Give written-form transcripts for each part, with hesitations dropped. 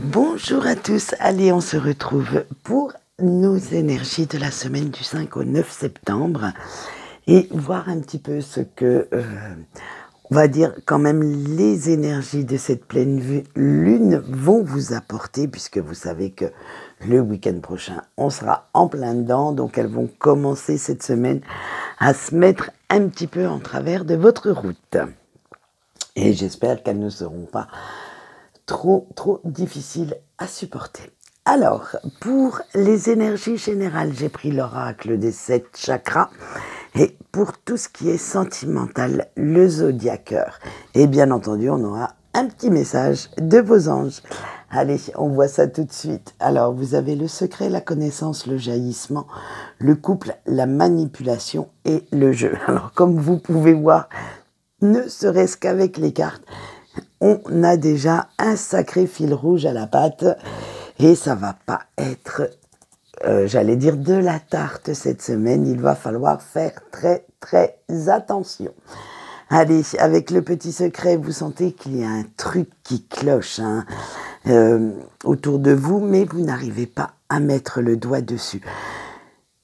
Bonjour à tous, allez on se retrouve pour nos énergies de la semaine du 5 au 9 septembre et voir un petit peu ce que, on va dire quand même les énergies de cette pleine lune vont vous apporter, puisque vous savez que le week-end prochain on sera en plein dedans, donc elles vont commencer cette semaine à se mettre un petit peu en travers de votre route et j'espère qu'elles ne seront pas trop difficile à supporter. Alors, pour les énergies générales, j'ai pris l'oracle des 7 chakras. Et pour tout ce qui est sentimental, le zodiaqueur. Et bien entendu, on aura un petit message de vos anges. Allez, on voit ça tout de suite. Alors, vous avez le secret, la connaissance, le jaillissement, le couple, la manipulation et le jeu. Alors, comme vous pouvez voir, ne serait-ce qu'avec les cartes, on a déjà un sacré fil rouge à la patte et ça va pas être, j'allais dire, de la tarte cette semaine. Il va falloir faire très attention. Allez, avec le petit secret, vous sentez qu'il y a un truc qui cloche autour de vous, mais vous n'arrivez pas à mettre le doigt dessus.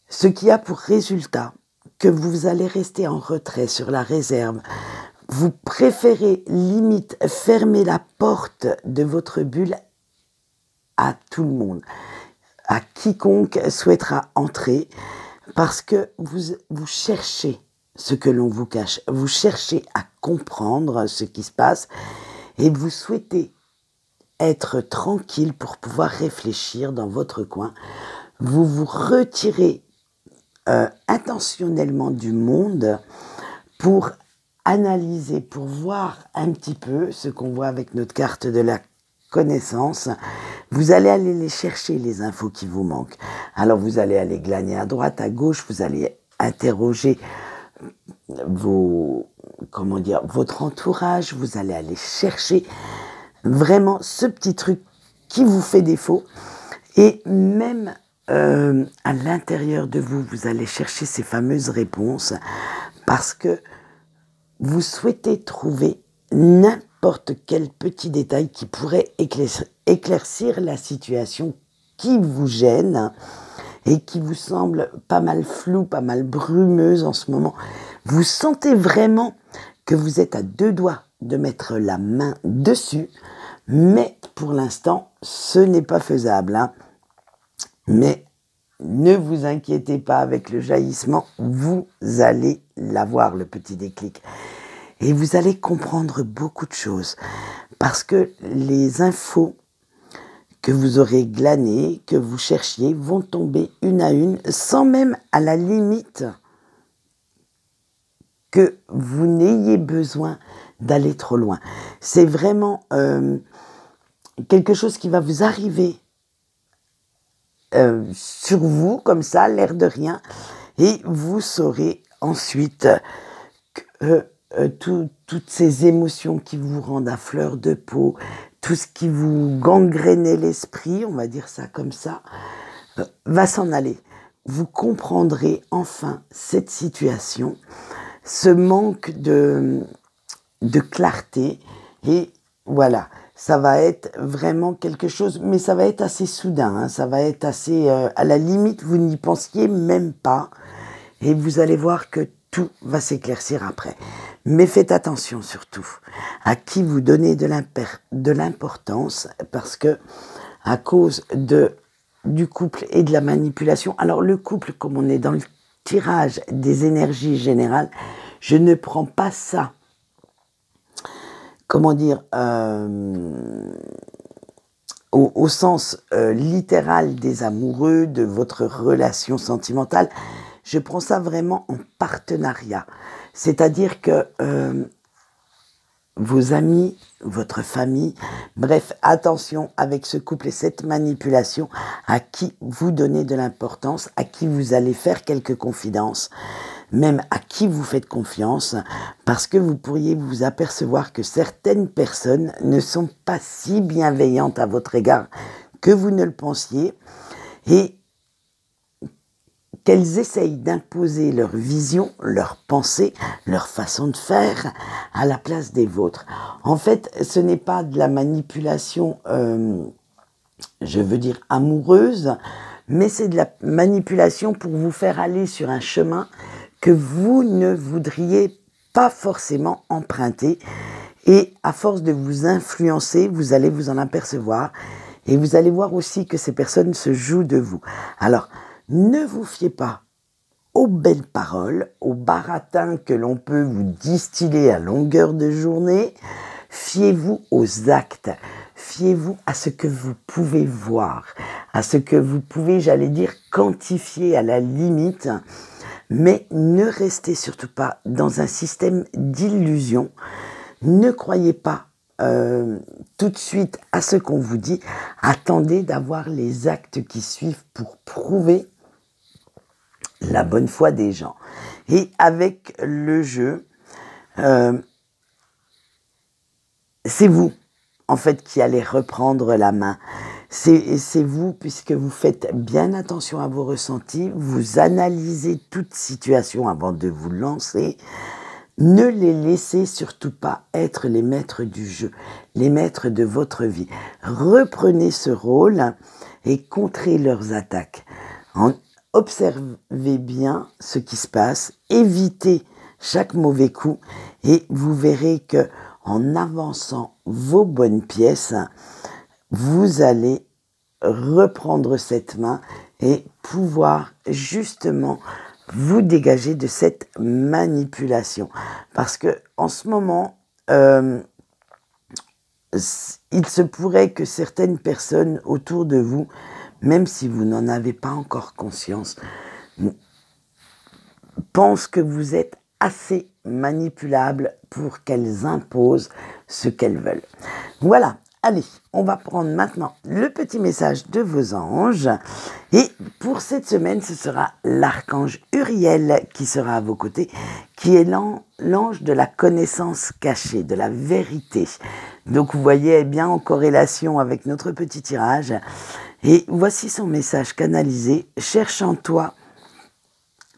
Ce qui a pour résultat que vous allez rester en retrait, sur la réserve. Vous préférez limite fermer la porte de votre bulle à tout le monde, à quiconque souhaitera entrer, parce que vous cherchez ce que l'on vous cache, vous cherchez à comprendre ce qui se passe et vous souhaitez être tranquille pour pouvoir réfléchir dans votre coin. Vous vous retirez intentionnellement du monde pour analyser, pour voir un petit peu ce qu'on voit avec notre carte de la connaissance. Vous allez aller les chercher, les infos qui vous manquent. Alors vous allez aller glaner à droite, à gauche, vous allez interroger votre entourage, vous allez aller chercher vraiment ce petit truc qui vous fait défaut. Et même à l'intérieur de vous, vous allez chercher ces fameuses réponses parce que vous souhaitez trouver n'importe quel petit détail qui pourrait éclaircir la situation qui vous gêne et qui vous semble pas mal floue, pas mal brumeuse en ce moment. Vous sentez vraiment que vous êtes à deux doigts de mettre la main dessus, mais pour l'instant, ce n'est pas faisable. Mais ne vous inquiétez pas, avec le jaillissement, vous allez l'avoir, le petit déclic. Et vous allez comprendre beaucoup de choses. Parce que les infos que vous aurez glanées, que vous cherchiez, vont tomber une à une, sans même, à la limite, que vous n'ayez besoin d'aller trop loin. C'est vraiment quelque chose qui va vous arriver sur vous, comme ça, l'air de rien, et vous saurez ensuite que toutes ces émotions qui vous rendent à fleur de peau, tout ce qui vous gangrénait l'esprit, on va dire ça comme ça, va s'en aller. Vous comprendrez enfin cette situation, ce manque de clarté, et voilà. Ça va être vraiment quelque chose, mais ça va être assez soudain, ça va être assez, à la limite, vous n'y pensiez même pas, et vous allez voir que tout va s'éclaircir après. Mais faites attention surtout à qui vous donnez de l'importance, parce que à cause du couple et de la manipulation, alors le couple, comme on est dans le tirage des énergies générales, je ne prends pas ça, comment dire, au sens littéral des amoureux, de votre relation sentimentale. Je prends ça vraiment en partenariat. C'est-à-dire que vos amis, votre famille, bref, attention avec ce couple et cette manipulation, à qui vous donnez de l'importance, à qui vous allez faire quelques confidences, même à qui vous faites confiance, parce que vous pourriez vous apercevoir que certaines personnes ne sont pas si bienveillantes à votre égard que vous ne le pensiez, et qu'elles essayent d'imposer leur vision, leur pensée, leur façon de faire à la place des vôtres. En fait, ce n'est pas de la manipulation je veux dire amoureuse, mais c'est de la manipulation pour vous faire aller sur un chemin que vous ne voudriez pas forcément emprunter. Et à force de vous influencer, vous allez vous en apercevoir. Et vous allez voir aussi que ces personnes se jouent de vous. Alors, ne vous fiez pas aux belles paroles, aux baratins que l'on peut vous distiller à longueur de journée. Fiez-vous aux actes. Fiez-vous à ce que vous pouvez voir, à ce que vous pouvez, j'allais dire, quantifier à la limite. Mais ne restez surtout pas dans un système d'illusion. Ne croyez pas tout de suite à ce qu'on vous dit. Attendez d'avoir les actes qui suivent pour prouver la bonne foi des gens. Et avec le jeu, c'est vous, en fait, qui allez reprendre la main. C'est vous, puisque vous faites bien attention à vos ressentis, vous analysez toute situation avant de vous lancer. Ne les laissez surtout pas être les maîtres du jeu, les maîtres de votre vie. Reprenez ce rôle et contrez leurs attaques. Observez bien ce qui se passe, évitez chaque mauvais coup et vous verrez que en avançant vos bonnes pièces, vous allez reprendre cette main et pouvoir justement vous dégager de cette manipulation. Parce que en ce moment, il se pourrait que certaines personnes autour de vous, même si vous n'en avez pas encore conscience, pensent que vous êtes assez manipulable pour qu'elles imposent ce qu'elles veulent. Voilà. Allez, on va prendre maintenant le petit message de vos anges. Et pour cette semaine, ce sera l'archange Uriel qui sera à vos côtés, qui est l'ange de la connaissance cachée, de la vérité. Donc vous voyez bien en corrélation avec notre petit tirage. Et voici son message canalisé. Cherche en toi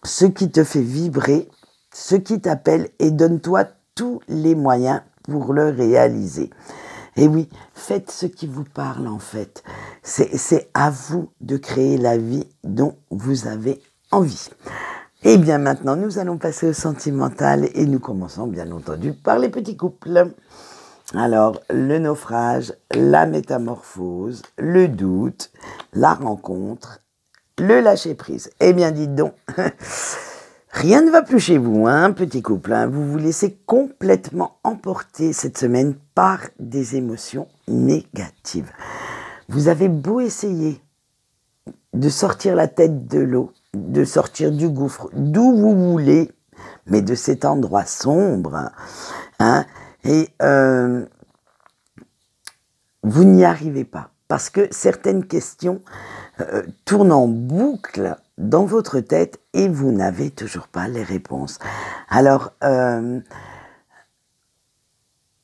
ce qui te fait vibrer, ce qui t'appelle et donne-toi tous les moyens pour le réaliser. Et oui, faites ce qui vous parle en fait. C'est à vous de créer la vie dont vous avez envie. Et bien maintenant, nous allons passer au sentimental et nous commençons bien entendu par les petits couples. Alors, le naufrage, la métamorphose, le doute, la rencontre, le lâcher-prise. Eh bien, dites donc, rien ne va plus chez vous, hein, petit couple. Hein. Vous vous laissez complètement emporter cette semaine par des émotions négatives. Vous avez beau essayer de sortir la tête de l'eau, de sortir du gouffre, d'où vous voulez, mais de cet endroit sombre, hein, et vous n'y arrivez pas. Parce que certaines questions tournent en boucle dans votre tête et vous n'avez toujours pas les réponses. Alors,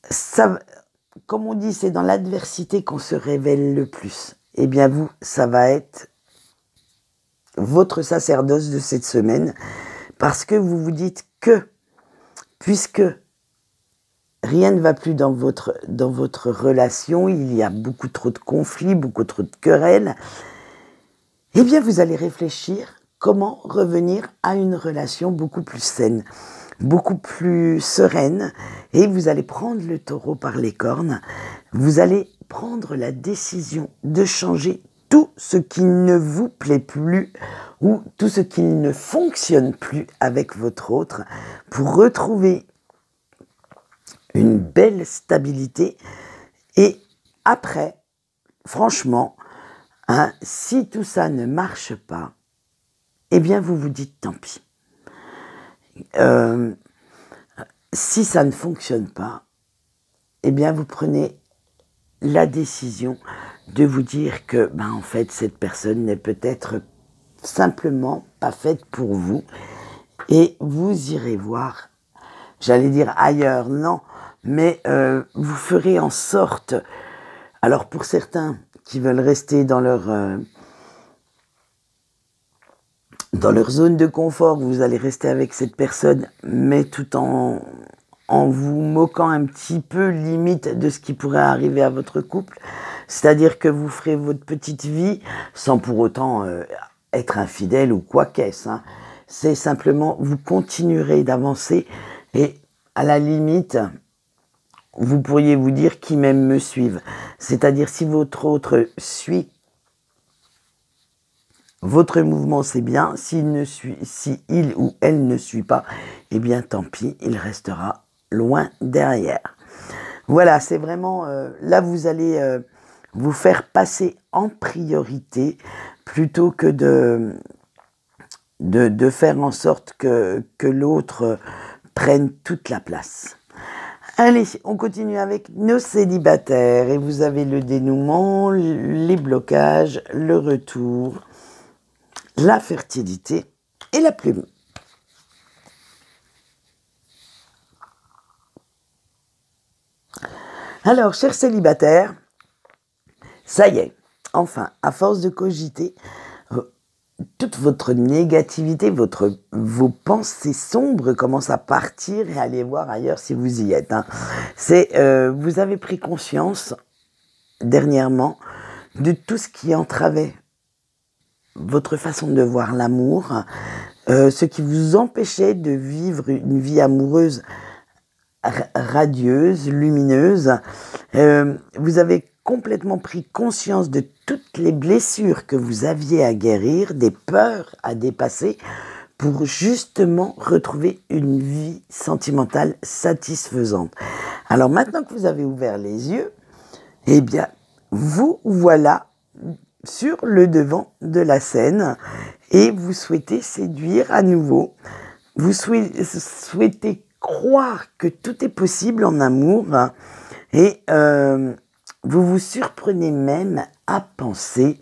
ça, comme on dit, c'est dans l'adversité qu'on se révèle le plus. Eh bien vous, ça va être votre sacerdoce de cette semaine, parce que vous vous dites que, puisque rien ne va plus dans votre relation, il y a beaucoup trop de conflits, beaucoup trop de querelles, eh bien vous allez réfléchir comment revenir à une relation beaucoup plus saine, beaucoup plus sereine, et vous allez prendre le taureau par les cornes, vous allez prendre la décision de changer tout ce qui ne vous plaît plus ou tout ce qui ne fonctionne plus avec votre autre pour retrouver une belle stabilité. Et après, franchement, hein, si tout ça ne marche pas, eh bien vous vous dites tant pis. Si ça ne fonctionne pas, eh bien vous prenez la décision de vous dire que, en fait, cette personne n'est peut-être simplement pas faite pour vous et vous irez voir, j'allais dire ailleurs, non, mais vous ferez en sorte, alors pour certains qui veulent rester dans leur zone de confort, vous allez rester avec cette personne, mais tout en vous moquant un petit peu limite de ce qui pourrait arriver à votre couple. C'est-à-dire que vous ferez votre petite vie sans pour autant être infidèle ou quoi qu'est-ce, hein. C'est simplement, vous continuerez d'avancer et à la limite, vous pourriez vous dire qui m'aime me suive. C'est-à-dire si votre autre suit votre mouvement, c'est bien. Si il ou elle ne suit pas, eh bien tant pis, il restera loin derrière. Voilà, c'est vraiment... là, vous allez vous faire passer en priorité plutôt que de faire en sorte que l'autre prenne toute la place. Allez, on continue avec nos célibataires. Et vous avez le dénouement, les blocages, le retour, la fertilité et la plume. Alors, chers célibataires, ça y est, enfin, à force de cogiter, toute votre négativité, vos pensées sombres commencent à partir et à aller voir ailleurs si vous y êtes, hein. Vous avez pris conscience, dernièrement, de tout ce qui entravait votre façon de voir l'amour, ce qui vous empêchait de vivre une vie amoureuse radieuse, lumineuse. Vous avez complètement pris conscience de toutes les blessures que vous aviez à guérir, des peurs à dépasser, pour justement retrouver une vie sentimentale satisfaisante. Alors maintenant que vous avez ouvert les yeux, eh bien, vous voilà sur le devant de la scène et vous souhaitez séduire à nouveau. Vous souhaitez croire que tout est possible en amour et vous vous surprenez même à penser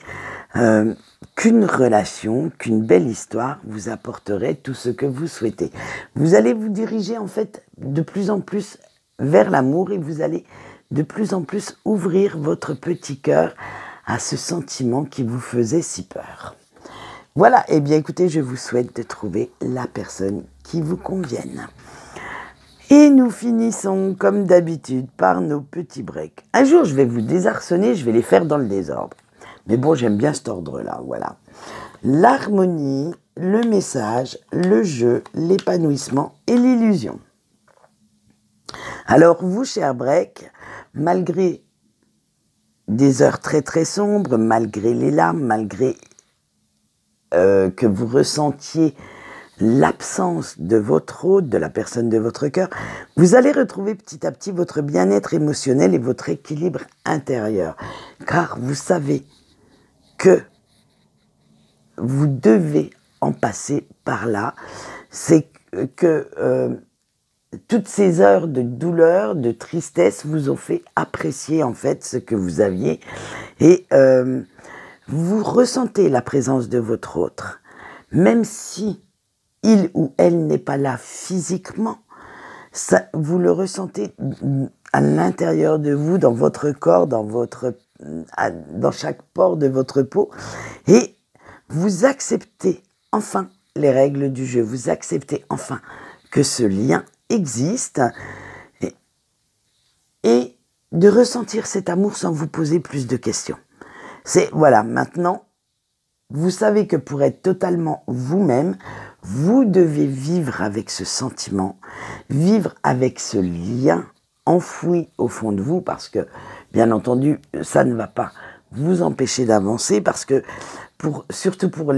qu'une relation, qu'une belle histoire vous apporterait tout ce que vous souhaitez. Vous allez vous diriger en fait de plus en plus vers l'amour et vous allez de plus en plus ouvrir votre petit cœur à ce sentiment qui vous faisait si peur. Voilà, et bien écoutez, je vous souhaite de trouver la personne qui vous convienne. Et nous finissons comme d'habitude par nos petits breaks. Un jour, je vais vous désarçonner, je vais les faire dans le désordre. Mais bon, j'aime bien cet ordre-là, voilà. L'harmonie, le message, le jeu, l'épanouissement et l'illusion. Alors vous, cher break, malgré des heures très très sombres, malgré les larmes, malgré que vous ressentiez l'absence de votre hôte, de la personne de votre cœur, vous allez retrouver petit à petit votre bien-être émotionnel et votre équilibre intérieur. Car vous savez que vous devez en passer par là. C'est que toutes ces heures de douleur, de tristesse vous ont fait apprécier en fait ce que vous aviez et vous ressentez la présence de votre autre, même si il ou elle n'est pas là physiquement, ça, vous le ressentez à l'intérieur de vous, dans votre corps, dans chaque pore de votre peau, et vous acceptez enfin les règles du jeu, vous acceptez enfin que ce lien existe et de ressentir cet amour sans vous poser plus de questions. Voilà, maintenant, vous savez que pour être totalement vous-même, vous devez vivre avec ce sentiment, vivre avec ce lien enfoui au fond de vous, parce que, bien entendu, ça ne va pas vous empêcher d'avancer, parce que, surtout pour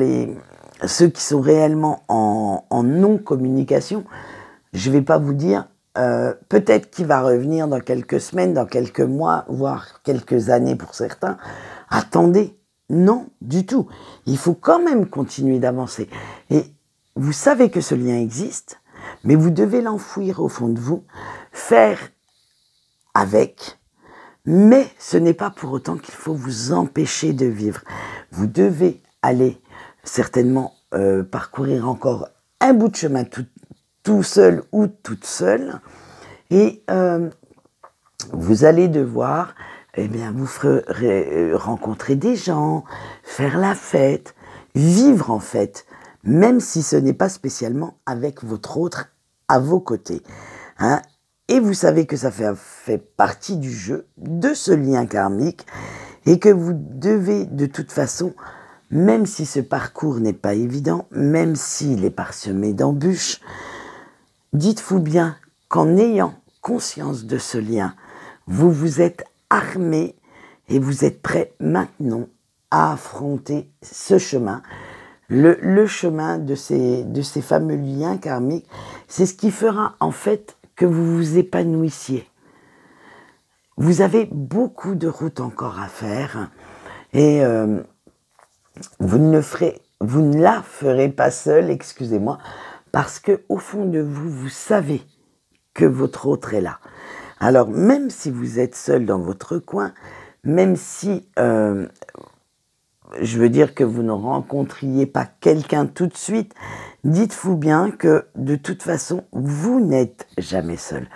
ceux qui sont réellement en non-communication, je ne vais pas vous dire, peut-être qu'il va revenir dans quelques semaines, dans quelques mois, voire quelques années pour certains. Attendez, non, du tout. Il faut quand même continuer d'avancer. Et vous savez que ce lien existe, mais vous devez l'enfouir au fond de vous, faire avec, mais ce n'est pas pour autant qu'il faut vous empêcher de vivre. Vous devez aller certainement parcourir encore un bout de chemin tout seul ou toute seule, et vous allez devoir vous ferez rencontrer des gens, faire la fête, vivre en fait, même si ce n'est pas spécialement avec votre autre à vos côtés, hein. Et vous savez que ça fait partie du jeu, de ce lien karmique, et que vous devez de toute façon, même si ce parcours n'est pas évident, même s'il est parsemé d'embûches, dites-vous bien qu'en ayant conscience de ce lien, vous vous êtes armé et vous êtes prêt maintenant à affronter ce chemin. Le chemin de ces fameux liens karmiques, c'est ce qui fera en fait que vous vous épanouissiez. Vous avez beaucoup de route encore à faire et vous ne la ferez pas seule, excusez-moi, parce que au fond de vous, vous savez que votre autre est là. Alors même si vous êtes seul dans votre coin, même si je veux dire que vous ne rencontriez pas quelqu'un tout de suite, dites-vous bien que de toute façon, vous n'êtes jamais seul.